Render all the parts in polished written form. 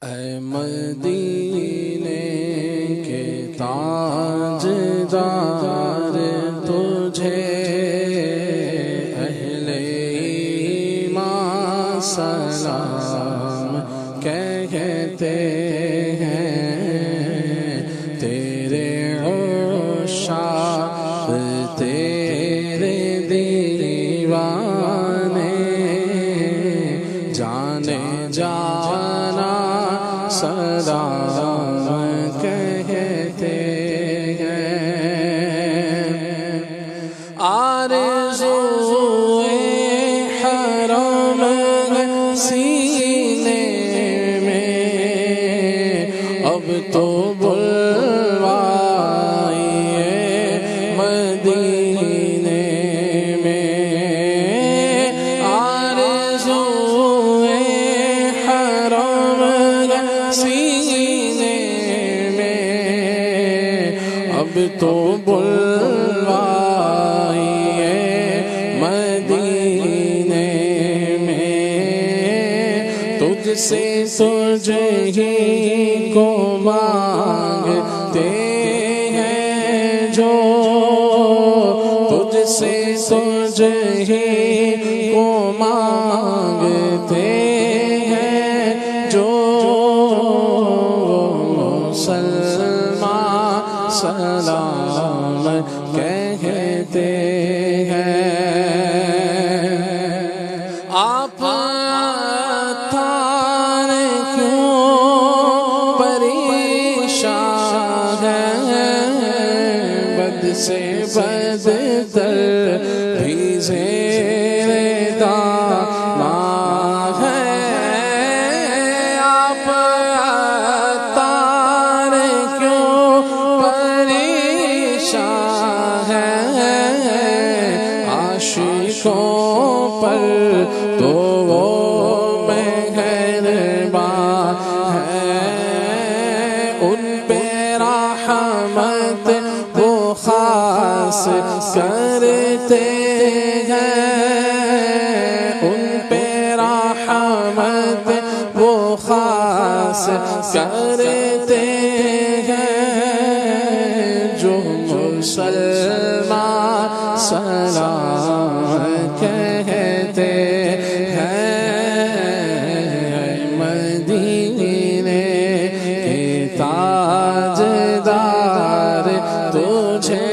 اے مدینے کے تاجدار تجھے اہل ایمان سلام کہتے ہیں، تیرے عشاق تیرے دیوانے جانے جانا سلام کہتے ہیں۔ آرزوئے حرم سینے میں اب تو بلوائیے مدینے میں، آرزوئے حرم سینے میں اب تو بلوائیے مدینے میں، تجھ سے تجھ ہی کو مانگتے ہیں جو، تجھ سے تجھ ہی کو مانگتے ہیں جو، مسلمان سلام کہتے ہیں۔ آپ تار کیوں پریشان ہیں، بد سے بدتر بھی زیر دامن ہے، آپ تار کیوں پریشان ہیں، عاشقوں پر تو وہ مہربان ہے، ان پہ رحمت وہ خاص کرتے ہیں، ان پہ رحمت وہ خاص کرتے ہیں، جو مسلمان سلام کہتے ہیں۔ مدینے کے تاجدار تجھے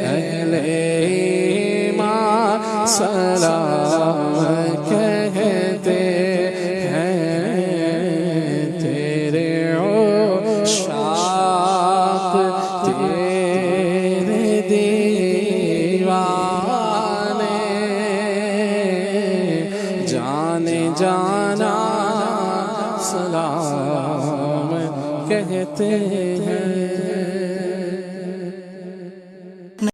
اہل ایمان سلام کہتے ہیں، تیرے عشاق تیرے دیوانے جانے جانا سلام کہتے ہیں۔